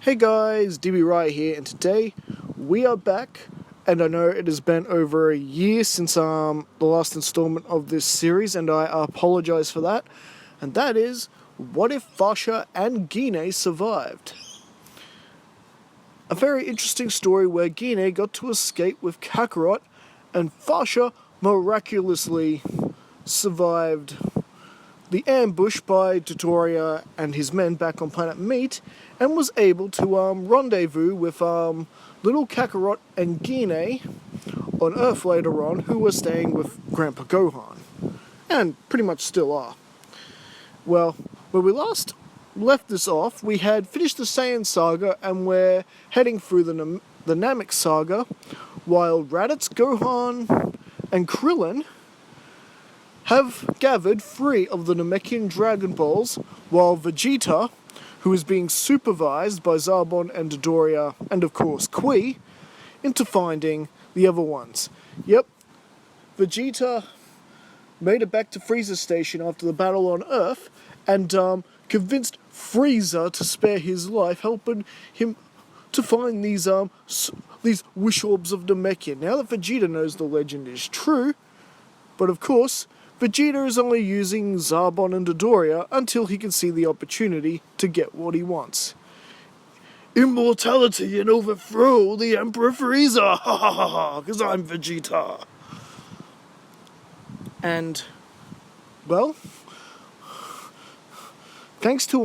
Hey guys, DB Right here, and today we are back, and I know it has been over a year since the last installment of this series, and I apologize for that, and that is, what if Fasha and Gine survived? A very interesting story where Gine got to escape with Kakarot, and Fasha miraculously survived the ambush by Dodoria and his men back on planet Meat, and was able to rendezvous with little Kakarot and Gine on Earth later on, who were staying with Grandpa Gohan, and pretty much still are. Well, when we last left this off, we had finished the Saiyan saga, and we're heading through the Namek saga, while Raditz, Gohan, and Krillin have gathered 3 of the Namekian Dragon Balls, while Vegeta, who is being supervised by Zarbon and Dodoria, and of course Kui, into finding the other ones. Yep, Vegeta made it back to Frieza's station after the battle on Earth, and convinced Frieza to spare his life, helping him to find these wish orbs of Namekian. Now that Vegeta knows the legend is true, but of course, Vegeta is only using Zarbon and Dodoria until he can see the opportunity to get what he wants. Immortality and overthrow the Emperor Frieza! Ha ha ha ha! Because I'm Vegeta! And, well, thanks to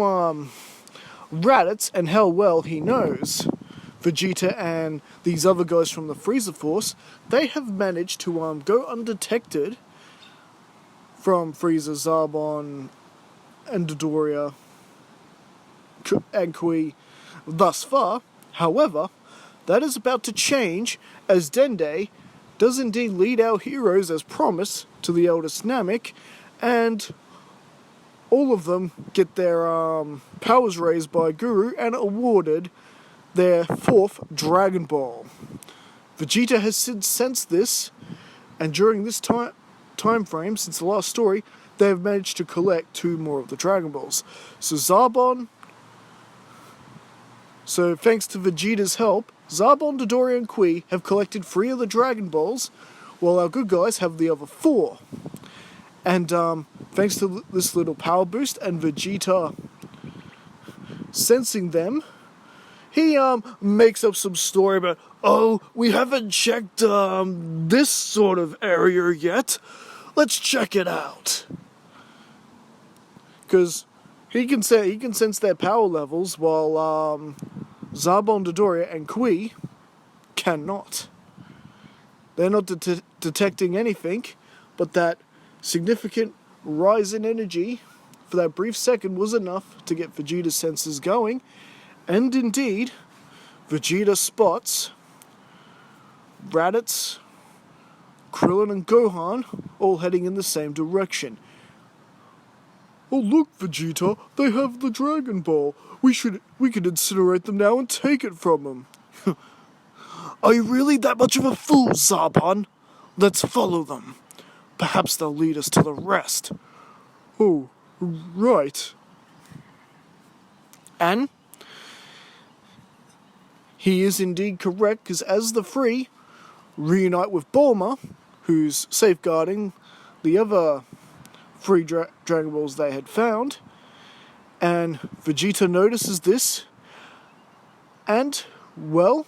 Raditz and how well he knows Vegeta and these other guys from the Frieza Force, they have managed to go undetected from Frieza, Zarbon, and Dodoria, and Kui thus far. However, that is about to change, as Dende does indeed lead our heroes as promised to the eldest Namek, and all of them get their powers raised by Guru and awarded their 4th Dragon Ball. Vegeta has since sensed this, and during this time frame since the last story, they have managed to collect 2 more of the Dragon Balls. So thanks to Vegeta's help, Zarbon, Dodoria, and Kui have collected 3 of the Dragon Balls, while our good guys have the other 4. And thanks to this little power boost and Vegeta sensing them, he makes up some story about, oh, we haven't checked this sort of area yet. Let's check it out. Because he can sense their power levels, while Zarbon, Dodoria, and Kui cannot. They're not detecting anything, but that significant rise in energy for that brief second was enough to get Vegeta's senses going, and indeed, Vegeta spots Raditz, Krillin, and Gohan all heading in the same direction. Oh look, Vegeta, they have the Dragon Ball. We could incinerate them now and take it from them. Are you really that much of a fool, Zarbon? Let's follow them. Perhaps they'll lead us to the rest. Oh, right. And he is indeed correct, because as the 3 reunite with Bulma, who's safeguarding the other 3 Dragon Balls they had found, and Vegeta notices this, and, well,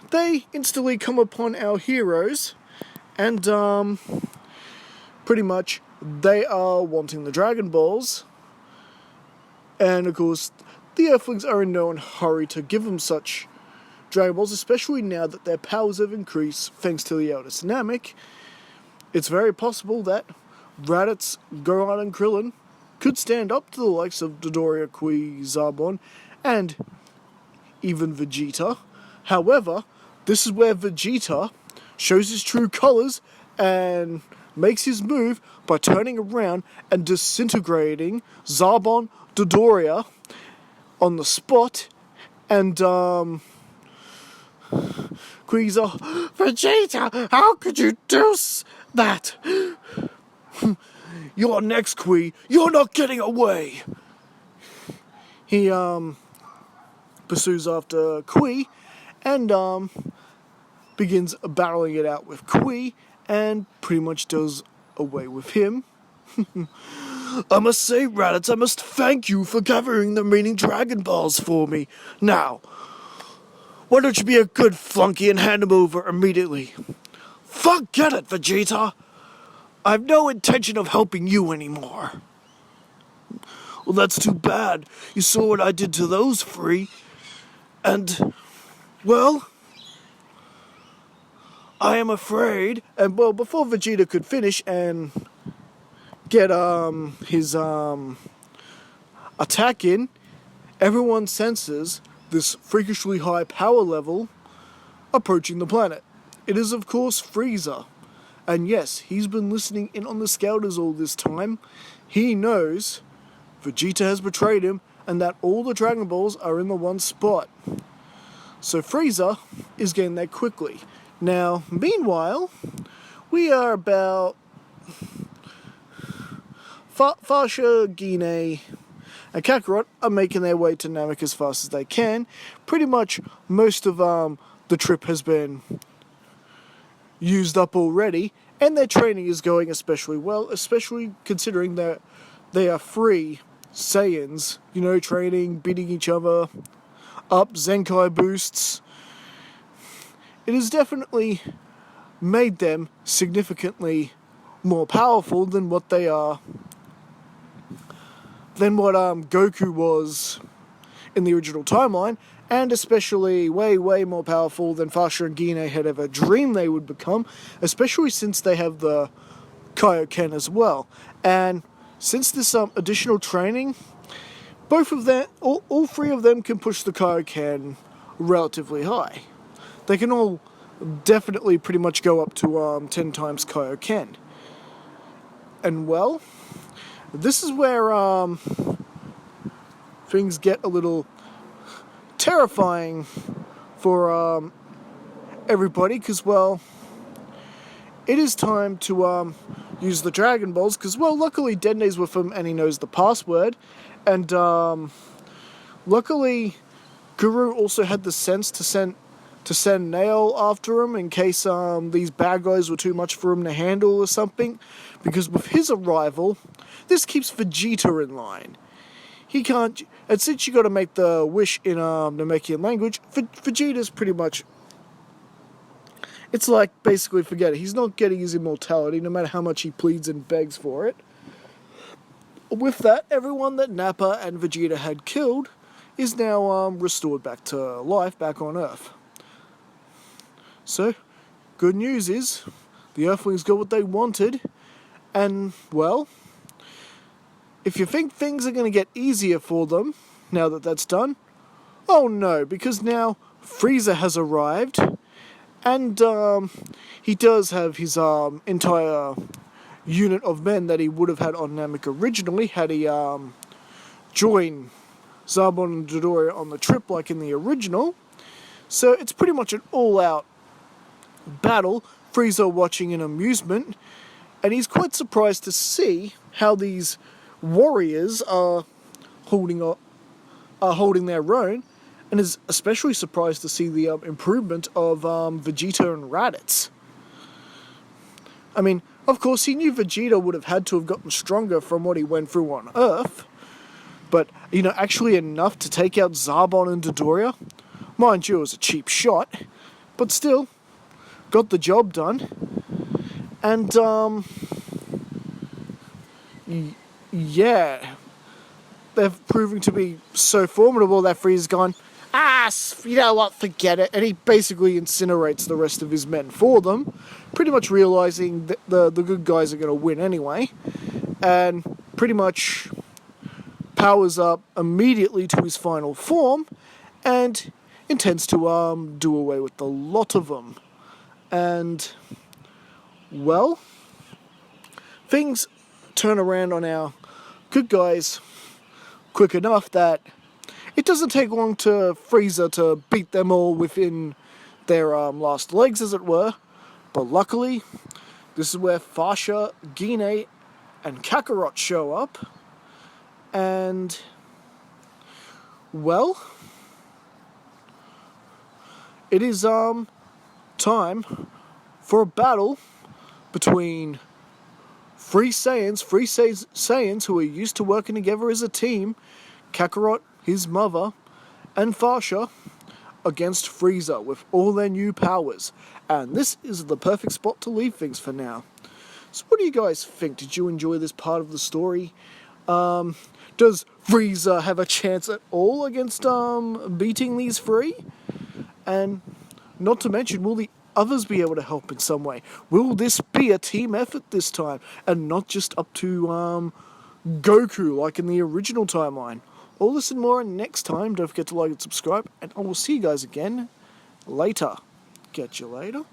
they instantly come upon our heroes, and pretty much they are wanting the Dragon Balls, and of course the Earthlings are in no hurry to give them such Dragon Balls, especially now that their powers have increased thanks to the eldest Namek. It's very possible that Raditz, Gohan, and Krillin could stand up to the likes of Dodoria, Kui, Zarbon, and even Vegeta. However, this is where Vegeta shows his true colors and makes his move by turning around and disintegrating Zarbon, Dodoria on the spot, and Kui's Vegeta, how could you do that? You're next, Kui. You're not getting away. He pursues after Kui and begins battling it out with Kui and pretty much does away with him. I must say, Raditz, I must thank you for gathering the remaining Dragon Balls for me. Now, why don't you be a good flunky and hand them over immediately? Forget it, Vegeta! I have no intention of helping you anymore. Well, that's too bad. You saw what I did to those three. And, well, I am afraid. And, well, before Vegeta could finish and get his attack in, everyone senses this freakishly high power level approaching the planet. It is, of course, Frieza. And yes, he's been listening in on the Scouters all this time. He knows Vegeta has betrayed him and that all the Dragon Balls are in the one spot. So Frieza is getting there quickly. Now, meanwhile, we are about Fasha Gine and Kakarot are making their way to Namek as fast as they can. Pretty much most of the trip has been used up already, and their training is going especially well, especially considering that they are free Saiyans, you know, training, beating each other up, Zenkai boosts. It has definitely made them significantly more powerful than what they are, than what Goku was in the original timeline, and especially way, way more powerful than Fasha and Gine had ever dreamed they would become, especially since they have the Kaioken as well. And since this additional training, both of them, all three of them can push the Kaioken relatively high. They can all definitely pretty much go up to 10 times Kaioken. And well, this is where things get a little terrifying for everybody, because, well, it is time to use the Dragon Balls, because, well, luckily Dende's with him and he knows the password, and luckily Guru also had the sense to send Nail after him in case these bad guys were too much for him to handle or something, because with his arrival, this keeps Vegeta in line. He can't, and since you got to make the wish in Namekian language, Vegeta's pretty much, it's like basically forget it. He's not getting his immortality no matter how much he pleads and begs for it. With that, everyone that Nappa and Vegeta had killed is now restored back to life back on Earth. So, good news is, the Earthlings got what they wanted, and, well, if you think things are going to get easier for them, now that that's done, oh no, because now Frieza has arrived, and he does have his entire unit of men that he would have had on Namek originally, had he joined Zarbon and Dodoria on the trip like in the original. So it's pretty much an all-out battle, Frieza watching in amusement, and he's quite surprised to see how these warriors are holding their own, and is especially surprised to see the improvement of Vegeta and Raditz. I mean, of course, he knew Vegeta would have had to have gotten stronger from what he went through on Earth, but, you know, actually enough to take out Zarbon and Dodoria. Mind you, it was a cheap shot, but still, got the job done. And, yeah, they're proving to be so formidable that Frieza's gone, you know what, forget it, and he basically incinerates the rest of his men for them, pretty much realizing that the good guys are going to win anyway, and pretty much powers up immediately to his final form, and intends to do away with the lot of them. And, well, things turn around on our good guys quick enough that it doesn't take long to Frieza to beat them all within their last legs, as it were. But luckily, this is where Fasha, Gine, and Kakarot show up. And, well, it is time for a battle between three Saiyans who are used to working together as a team, Kakarot, his mother, and Fasha, against Frieza with all their new powers. And this is the perfect spot to leave things for now. So what do you guys think? Did you enjoy this part of the story? Does Frieza have a chance at all against beating these three? And not to mention, will the others be able to help in some way? Will this be a team effort this time, and not just up to Goku like in the original timeline? All this and more next time. Don't forget to like and subscribe, and I will see you guys again later. Catch you later.